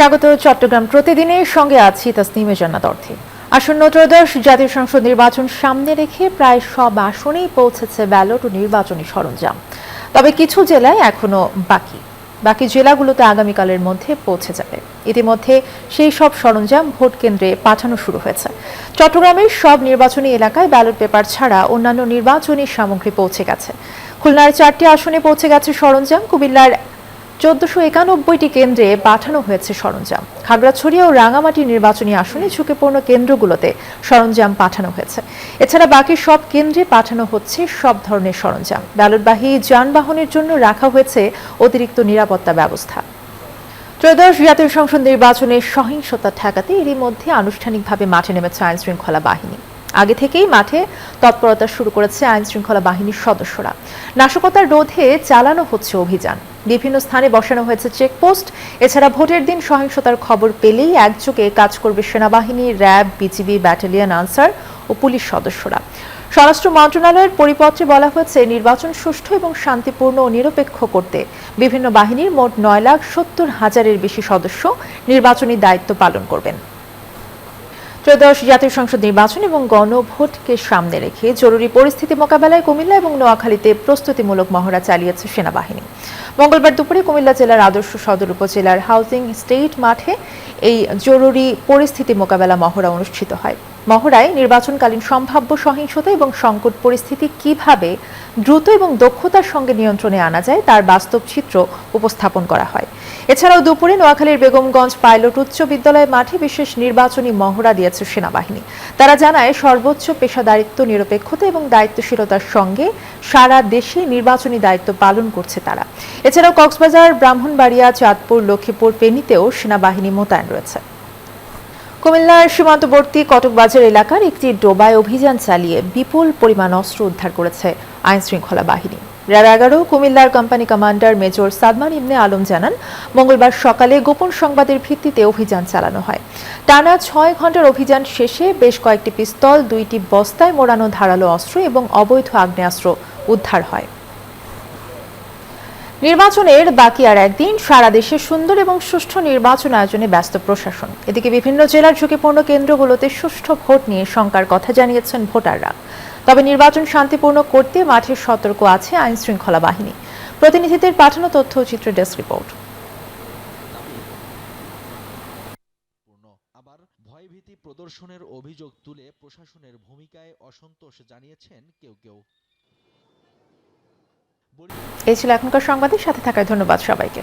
স্বাগত চট্টগ্রাম প্রতিদিনের সঙ্গে আছি তাসনিমে জান্নাত অর্থী। আসন্ন ত্রয়োদশ জাতীয় সংসদ নির্বাচন সামনে রেখে প্রায় সব আসনেই পৌঁছেছে ব্যালট ও নির্বাচনী সরঞ্জাম। তবে কিছু জেলায় এখনো বাকি জেলাগুলোতে আগামীকালের মধ্যে পৌঁছে যাবে। ইতিমধ্যে সেই সব সরঞ্জাম ভোট কেন্দ্রে পাঠানো শুরু হয়েছে। চট্টগ্রামের সব নির্বাচনী এলাকায় ব্যালট পেপার ছাড়া অন্যান্য নির্বাচনী সামগ্রী পৌঁছে গেছে। খুলনার 4টি আসনে পৌঁছে গেছে সরঞ্জাম। কুমিল্লার 1491টি কেন্দ্রে পাঠানো হয়েছে সরঞ্জাম। খাগড়াছড়ি ও রাঙামাটি নির্বাচনী আসনে ঝুঁকিপূর্ণ কেন্দ্রগুলোতে সরঞ্জাম পাঠানো হয়েছে। এছাড়া বাকি সব কেন্দ্রে পাঠানো হচ্ছে সব ধরনের সরঞ্জাম। ব্যালটবাহী যানবাহনের জন্য রাখা হয়েছে অতিরিক্ত নিরাপত্তা ব্যবস্থা। ত্রয়োদশ জাতীয় সংসদ নির্বাচনের সহিংসতা ঠেকাতে এরই মধ্যে আনুষ্ঠানিকভাবে মাঠে নেমেছে আইন শৃঙ্খলা বাহিনী। আগে থেকেই মাঠে তৎপরতা শুরু করেছে আইন শৃঙ্খলা বাহিনীর সদস্যরা। নাশকতা রোধে চালানো হচ্ছে অভিযান। বিভিন্ন স্থানে বসানো হয়েছে চেকপোস্ট। এছাড়া ভোটের দিন সহিংসতার খবর পেলেই একযোগে কাজ করবে সেনাবাহিনী, র্যাব, বিজিবি, ব্যাটালিয়ন, আনসার ও পুলিশ সদস্যরা। স্বরাষ্ট্র মন্ত্রণালয়ের পরিপত্রে বলা হয়েছে, নির্বাচন সুষ্ঠু এবং শান্তিপূর্ণ ও নিরপেক্ষ করতে বিভিন্ন বাহিনীর মোট 9,70,000-এর বেশি সদস্য নির্বাচনী দায়িত্ব পালন করবেন। ত্রয়োদশ জাতীয় সংসদ নির্বাচন এবং গণভোটকে সামনে রেখে জরুরি পরিস্থিতি মোকাবেলায় কুমিল্লা এবং নোয়াখালীতে প্রস্তুতিমূলক মহড়া চালিয়েছে সেনাবাহিনী। মঙ্গলবার দুপুরে কুমিল্লা জেলার আদর্শ সদর উপজেলার হাউজিং স্টেট মাঠে এই জরুরি পরিস্থিতি মোকাবেলা মহড়া অনুষ্ঠিত হয়। মহড়ায় নির্বাচনকালীন সম্ভাব্য সহিংসতা এবং সংকট পরিস্থিতি কিভাবে দ্রুত এবং দক্ষতার সঙ্গে নিয়ন্ত্রণে আনা যায় তার বাস্তব চিত্র উপস্থাপন করা হয়। এছাড়াও দুপুরে নোয়াখালীর বেগমগঞ্জ পাইলট উচ্চ বিদ্যালয় মাঠে বিশেষ নির্বাচনী মহড়া দিয়েছে সেনাবাহিনী। তারা জানায়, সর্বোচ্চ পেশাদারিত্ব, নিরপেক্ষতা এবং দায়িত্বশীলতার সঙ্গে সারা দেশে নির্বাচনী দায়িত্ব পালন করছে তারা। এছাড়াও কক্সবাজার, ব্রাহ্মণবাড়িয়া, চাঁদপুর, লক্ষ্মীপুর, ফেনীতেও সেনাবাহিনী মোতায়েন রয়েছে। কুমিল্লার সীমান্তবর্তী কটকবাজার এলাকার একটি ডোবায় অভিযান চালিয়ে বিপুল পরিমাণ অস্ত্র উদ্ধার করেছে আইন শৃঙ্খলা বাহিনী। র্যাব 11 কুমিল্লার কোম্পানি কমান্ডার মেজর সাদমান ইবনে আলম জানান, মঙ্গলবার সকালে গোপন সংবাদের ভিত্তিতে অভিযান চালানো হয়। টানা 6 ঘন্টার অভিযান শেষে বেশ কয়েকটি পিস্তল, 2টি বস্তায় মোড়ানো ধারালো অস্ত্র এবং অবৈধ আগ্নেয়াস্ত্র উদ্ধার হয়। নির্বাচনের বাকি আর একদিন। সারা দেশে সুন্দর এবং সুষ্ঠু নির্বাচন আয়োজনে ব্যস্ত প্রশাসন। এদিকে বিভিন্ন জেলার ঝুঁকিপূর্ণ কেন্দ্রগুলোতে সুষ্ঠু ভোট নিয়ে শঙ্কার কথা জানিয়েছেন ভোটাররা। তবে নির্বাচন শান্তিপূর্ণ করতে মাঠে সতর্ক আছে আইন শৃঙ্খলা বাহিনী। প্রতিনিধিদের পাঠানো তথ্য ও চিত্র ডেস্ক রিপোর্ট। আবার ভয়ভীতি প্রদর্শনের অভিযোগ তুলে প্রশাসনের ভূমিকায় অসন্তোষ জানিয়েছেন কেউ। এই ছিল এখনকার সংবাদের সাথে থাকার ধন্যবাদ সবাইকে।